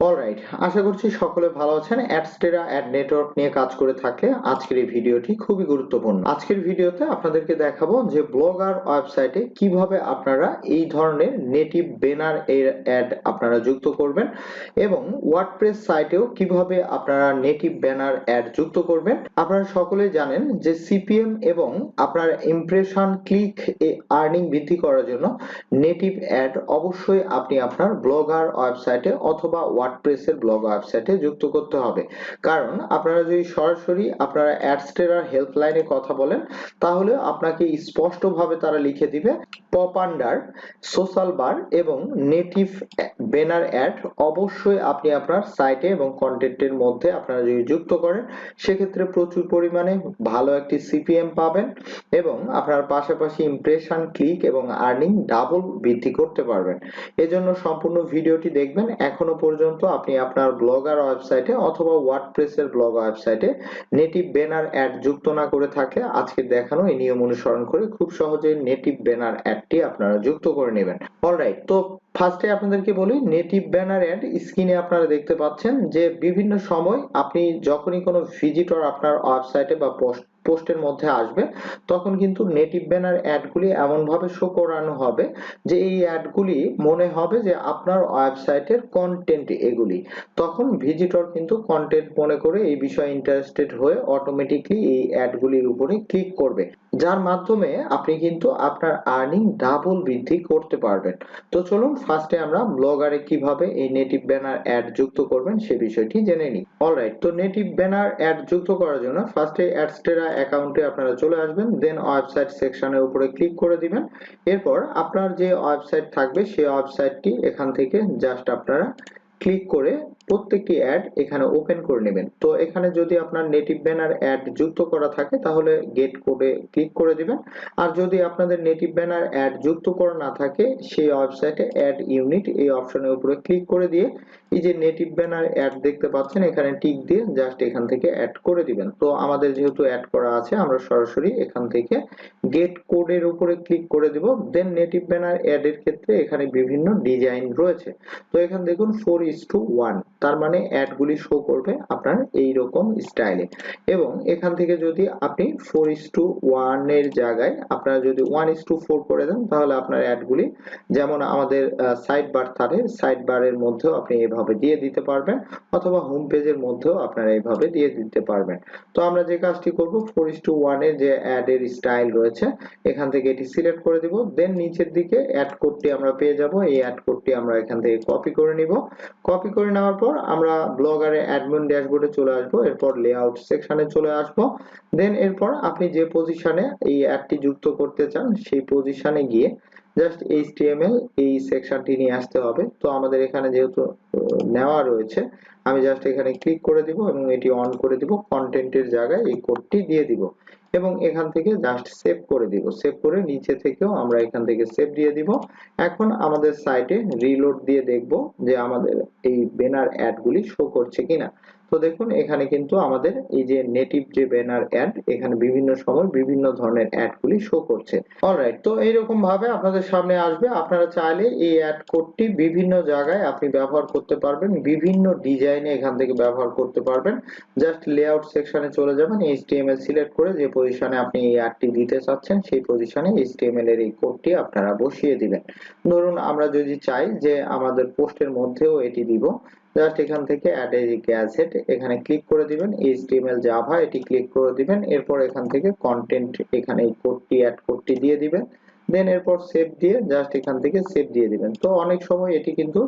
Alright, আশা করছি সকলে ভালো আছেন। অ্যাডস্টেরা অ্যাড নেটওয়ার্ক নিয়ে কাজ করে থাকলে আজকের এই ভিডিওটি খুবই গুরুত্বপূর্ণ। আজকের ভিডিওতে আপনাদেরকে দেখাবো যে ব্লগার ওয়েবসাইটে কিভাবে আপনারা এই ধরনের নেটিভ ব্যানার এর অ্যাড আপনারা যুক্ত করবেন এবং ওয়ার্ডপ্রেস সাইটেও কিভাবে আপনারা নেটিভ ব্যানার অ্যাড যুক্ত করবেন। আপনারা সকলেই জানেন যে সিপিএম এবং আপনার ইমপ্রেশন ক্লিক আর্নিং বৃদ্ধি করার জন্য নেটিভ অ্যাড অবশ্যই আপনি আপনার ব্লগার ওয়েবসাইটে অথবা ওয়ার্ডপ্রেসের ব্লগ ওয়েবসাইটে যুক্ত করতে হবে। কারণ আপনারা যদি সরাসরি আপনারা অ্যাডস্টেরার হেল্পলাইনে কথা বলেন তাহলে আপনাকে স্পষ্টভাবে তারা লিখে দিবে পপ আন্ডার সোশ্যাল বার এবং নেটিভ ব্যানার অ্যাড অবশ্যই আপনি আপনার সাইটে এবং কন্টেন্টের মধ্যে আপনারা যদি যুক্ত করেন সেক্ষেত্রে প্রচুর পরিমাণে ভালো একটি সিপিএম পাবেন এবং আপনার পাশাপাশি ইমপ্রেশন ক্লিক এবং আর্নিং ডাবল বৃদ্ধি করতে পারবেন। এজন্য সম্পূর্ণ ভিডিওটি দেখবেন। এখনো পর্যন্ত আপনি আপনার ব্লগার ওয়েবসাইটে অথবা ওয়ার্ডপ্রেসের ব্লগ ওয়েবসাইটে নেটিভ ব্যানার অ্যাড যুক্ত না করে থাকলে আজকে দেখানো এই নিয়ম অনুসরণ করে খুব সহজেই নেটিভ ব্যানার অ্যাডটি আপনারা যুক্ত করে নেবেন। অলরাইট, তো ফার্স্টে আপনাদেরকে বলি নেটিভ ব্যানার অ্যাড স্ক্রিনে আপনারা দেখতে পাচ্ছেন যে বিভিন্ন সময় আপনি যখনই কোনো ভিজিটর আপনার ওয়েবসাইটে বা পোস্টের মধ্যে আসবে তখন কিন্তু নেটিভ ব্যানার অ্যাডগুলি এমন ভাবে শো করানো হবে যে এই অ্যাডগুলি মনে হবে যে আপনার ওয়েবসাইটের কন্টেন্ট এগুলি। তখন ভিজিটর কিন্তু কন্টেন্ট মনে করে এই বিষয়ে ইন্টারেস্টেড হয়ে অটোমেটিকলি এই অ্যাডগুলির উপরে ক্লিক করবে, যার মাধ্যমে আপনি কিন্তু আপনার আর্নিং ডাবল বৃদ্ধি করতে পারবেন। তো চলুন ফার্স্টে আমরা ব্লগারে কিভাবে এই নেটিভ ব্যানার অ্যাড যুক্ত করবেন সে বিষয়টি জেনে নিই। অলরাইট, তো নেটিভ ব্যানার অ্যাড যুক্ত করার জন্য ফার্স্টে অ্যাডস্টেরা অ্যাকাউন্টে আপনারা চলে আসবেন, দেন ওয়েবসাইট সেকশনের উপরে ক্লিক করে দিবেন। এরপর আপনার যে ওয়েবসাইট থাকবে সেই ওয়েবসাইটটি এখান থেকে জাস্ট আপনারা ক্লিক করে প্রত্যেকটি অ্যাড এখানে ওপেন করে নেবেন। তো এখানে যদি আপনার নেটিভ ব্যানার অ্যাড যুক্ত করা থাকে তাহলে গেট কোডে ক্লিক করে দিবেন, আর যদি আপনাদের নেটিভ ব্যানার অ্যাড যুক্ত করা না থাকে সেই ওয়েবসাইটে অ্যাড ইউনিট এই অপশনের উপরে ক্লিক করে দিয়ে এই যে নেটিভ ব্যানার অ্যাড দেখতে পাচ্ছেন এখানে টিক দিয়ে জাস্ট এখান থেকে অ্যাড করে দিবেন। তো আমাদের যেহেতু অ্যাড করা আছে আমরা সরাসরি এখান থেকে গেট কোডের উপরে ক্লিক করে দিব। দেন নেটিভ ব্যানার অ্যাড এর ক্ষেত্রে এখানে বিভিন্ন ডিজাইন রয়েছে। তো এখানে দেখুন 4:1, তার মানে অ্যাডগুলি শো করবে আপনার এই রকম স্টাইলে। এবং এখান থেকে যদি আপনি 4:1 এর জায়গায় আপনারা যদি 1:4 করে দেন তাহলে আপনার অ্যাডগুলি যেমন আমাদের সাইড বার থাকে সাইড বারের মধ্যেও আপনি এভাবে দিয়ে দিতে পারবেন অথবা হোম পেজের মধ্যেও আপনারা এইভাবে দিয়ে দিতে পারবেন। তো আমরা যে কাজটি করব 4:1 এর যে অ্যাড এর স্টাইল রয়েছে এখান থেকে এটি সিলেক্ট করে দিব। দেন নিচের দিকে অ্যাড কোডটি আমরা পেয়ে যাব। এই অ্যাড কোডটি আমরা এখান থেকে কপি করে নিব। কপি করে নেওয়ার পর আমরা ব্লগারে অ্যাডমিন ড্যাশবোর্ডে চলে আসব, এরপর লেআউট সেকশনে চলে আসব। দেন এরপর আপনি যে পজিশনে এই অ্যাডটি যুক্ত করতে চান সেই পজিশনে গিয়ে জাস্ট HTML এই সেকশনটি নিয়ে আসতে হবে। তো আমাদের এখানে যেহেতু নেওয়া রয়েছে আমি জাস্ট এখানে ক্লিক করে দিব এবং এটি অন করে দিব। কন্টেন্টের জায়গায় এই কোডটি দিয়ে দিব এবং এখান থেকে জাস্ট সেভ করে দিব। সেভ করে নিচে থেকেও আমরা এখান থেকে সেভ দিয়ে দিব। এখন আমাদের সাইটে রিলোড দিয়ে দেখব যে আমাদের এই ব্যানার অ্যাডগুলি শো করছে কিনা। তো দেখুন এখানে কিন্তু আমাদের এই যে নেটিভ যে ব্যানার অ্যাড এখানে বিভিন্ন সময় বিভিন্ন ধরনের অ্যাডগুলি শো করছে। অলরাইট, তো এইরকম ভাবে আপনাদের সামনে আসবে। আপনারা চাইলে এই অ্যাড কোডটি বিভিন্ন জায়গায় আপনি ব্যবহার করতে পারবেন, বিভিন্ন ডিজাইনে এখান থেকে ব্যবহার করতে পারবেন। জাস্ট লেআউট সেকশনে চলে যাবেন, HTML সিলেক্ট করে যে পজিশনে আপনি এই অ্যাডটি দিতে চাচ্ছেন সেই পজিশনে HTML এর এই কোডটি আপনারা বসিয়ে দিবেন। ধরুন আমরা যদি চাই যে আমাদের পোস্টের মধ্যেও এটি দিব, জাস্ট এখান থেকে অ্যাড এ গ্যাজেট এখানে ক্লিক করে দিবেন, HTML জাভা এটি ক্লিক করে দিবেন। এরপর এখান থেকে কন্টেন্ট এখানে এই কোডটি অ্যাড কোডটি দিয়ে দিবেন। দেন এরপর সেভ দিয়ে জাস্ট এখান থেকে সেভ দিয়ে দিবেন। তো অনেক সময় এটি কিন্তু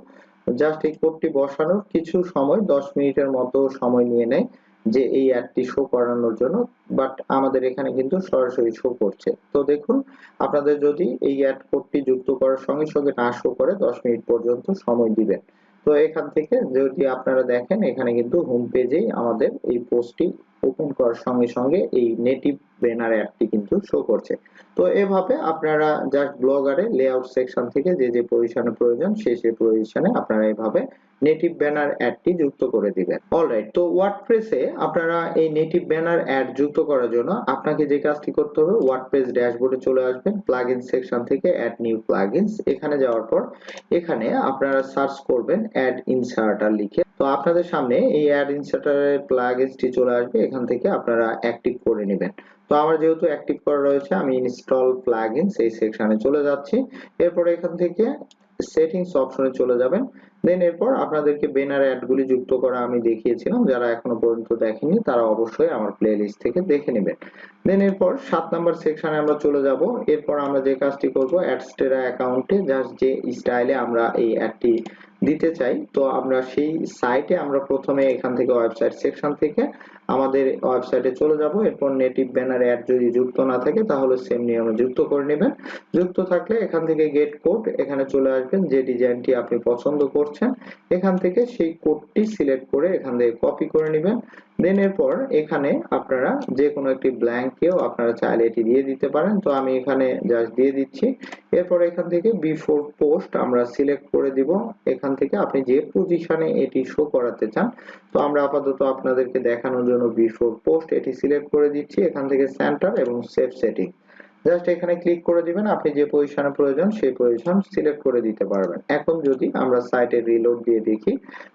জাস্ট এই কোডটি বসানোর কিছু সময় 10 মিনিটের মতো সময় নিয়ে নেয় যে এই অ্যাডটি শো করানোর জন্য, বাট আমাদের এখানে কিন্তু সরাসরি শো করছে। তো দেখুন আপনাদের যদি এই অ্যাড কোডটি যুক্ত করার সঙ্গে সঙ্গে না শো করে 10 মিনিট পর্যন্ত সময় দিবেন। তো এখান থেকে যদি আপনারা দেখেন এখানে কিন্তু হোম পেজেই আমাদের এই পোস্টটি ওপেন করার সঙ্গে সঙ্গে এই নেটিভ ব্যানার অ্যাডটি কিন্তু শো করছে। তো এভাবে আপনারা জাস্ট ব্লগারে লেআউট সেকশন থেকে যে যে পজিশনে প্রয়োজন সেই পজিশনে আপনারা এভাবে নেটিভ ব্যানার অ্যাডটি যুক্ত করে দিবেন। অলরাইট, তো ওয়ার্ডপ্রেসে আপনারা এই নেটিভ ব্যানার অ্যাড যুক্ত করার জন্য আপনাকে যে কাজটি করতে হবে, ওয়ার্ডপ্রেস ড্যাশবোর্ডে চলে আসবেন, প্লাগইন সেকশন থেকে অ্যাড নিউ প্লাগইনস এখানে যাওয়ার পর এখানে আপনারা সার্চ করবেন অ্যাড ইনসার্টার লিখে। তো আপনাদের সামনে এই অ্যাড ইনসার্টারের প্লাগইনসটি চলে আসবে, এখান থেকে আপনারা অ্যাক্টিভ করে নেবেন। তো আমার যেহেতু অ্যাক্টিভ করা রয়েছে আমি ইনস্টল প্লাগইনস এই সেকশনে চলে যাচ্ছি। এরপর এখান থেকে সেটিংস অপশনে চলে যাবেন। দেন এরপর আপনাদেরকে ব্যানার অ্যাডগুলি যুক্ত করা আমি দেখিয়েছিলাম, যারা এখনো পর্যন্ত দেখেননি তারা অবশ্যই আমার প্লেলিস্ট থেকে দেখে নেবেন। দেন এরপর 7 নাম্বার সেকশনে আমরা চলে যাব। এরপর আমরা যে কাজটি করব, অ্যাডস্টেরা অ্যাকাউন্টে জাস্ট যে স্টাইলে আমরা এই অ্যাডটি দিতে চাই, তো আমরা সেই সাইটে আমরা প্রথমে এখান থেকে ওয়েবসাইট সেকশন থেকে আমাদের ওয়েবসাইটে চলে যাব। এরপর নেটিভ ব্যানার অ্যাড যদি যুক্ত না থাকে তাহলে সেম নিয়মে যুক্ত করে নেবেন। যুক্ত থাকলে এখান থেকে গেট কোড এখানে চলে আসবেন, যে ডিজাইনটি আপনি পছন্দ করছেন এখান থেকে সেই কোডটি সিলেক্ট করে এখান থেকে কপি করে নেবেন। দেন এরপর এখানে আপনারা যে কোনো একটি ব্ল্যাঙ্কেও আপনারা চাইলে এটি দিয়ে দিতে পারেন, তো আমি এখানে জাস্ট দিয়ে দিচ্ছি। এরপর এখান থেকে বিফোর পোস্ট আমরা সিলেক্ট করে দিব, এখান থেকে আপনি যে পজিশনে এটি শো করাতে চান। তো আমরা আপাতত আপনাদেরকে দেখানোর জন্য বিফোর পোস্ট এটি সিলেক্ট করে দিচ্ছি, এখান থেকে সেন্টার এবং সেভ সেটিং জাস্ট এখানে ক্লিক করে দিবেন। আপনি যে পজিশনে প্রয়োজন সেই পজিশন সিলেক্ট করে দিতে পারবেন। এখন যদি আমরা সাইটে রিলোড দিয়ে দেখি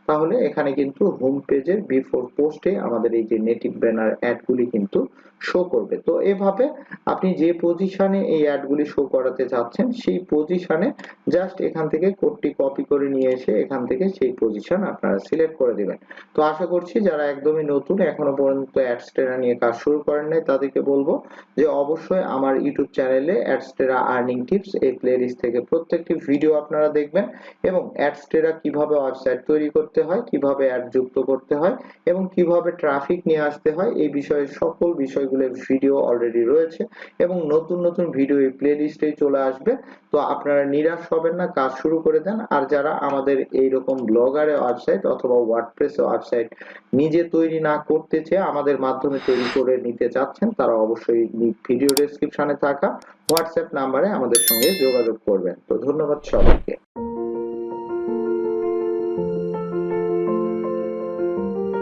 তাহলে এখানে কিন্তু হোম পেজের বিফোর পোস্টে আমাদের এই যে নেটিভ ব্যানার অ্যাডগুলি কিন্তু শো করবে। তো এভাবে আপনি যে পজিশনে এই অ্যাডগুলি শো করাতে চাচ্ছেন সেই পজিশনে জাস্ট এখান থেকে কোডটি কপি করে নিয়ে এসে এখান থেকে সেই পজিশন আপনারা সিলেক্ট করে দিবেন। তো আশা করছি যারা একদমই নতুন এখনো পর্যন্ত অ্যাডস্টেরা নিয়ে কাজ শুরু করেন নাই তাদেরকে বলবো যে অবশ্যই আমার ইউটিউব চ্যানেলে অ্যাডস্টেরা আর্নিং টিপস এই প্লেলিস্ট থেকে প্রত্যেকটি ভিডিও আপনারা দেখবেন এবং অ্যাডস্টেরা কিভাবে ওয়েবসাইট তৈরি করতে হয়, কিভাবে অ্যাড যুক্ত করতে হয় এবং কিভাবে ট্রাফিক নিয়ে আসতে হয় এই বিষয়ে সকল বিষয়গুলোর ভিডিও অলরেডি রয়েছে এবং নতুন নতুন ভিডিও এই প্লেলিস্টেই চলে আসবে। তো আপনারা নিরাশ হবেন না, কাজ শুরু করে দেন। আর যারা আমাদের এইরকম ব্লগারে ওয়েবসাইট অথবা ওয়ার্ডপ্রেস ওয়েবসাইট নিজে তৈরি না করতে চেয়ে আমাদের মাধ্যমে তৈরি করে নিতে চাচ্ছেন তারা অবশ্যই ভিডিও ডেসক্রিপশনে থাকা হোয়াটসঅ্যাপ নাম্বারে আমাদের সঙ্গে যোগাযোগ করবেন। তো ধন্যবাদ সবাইকে।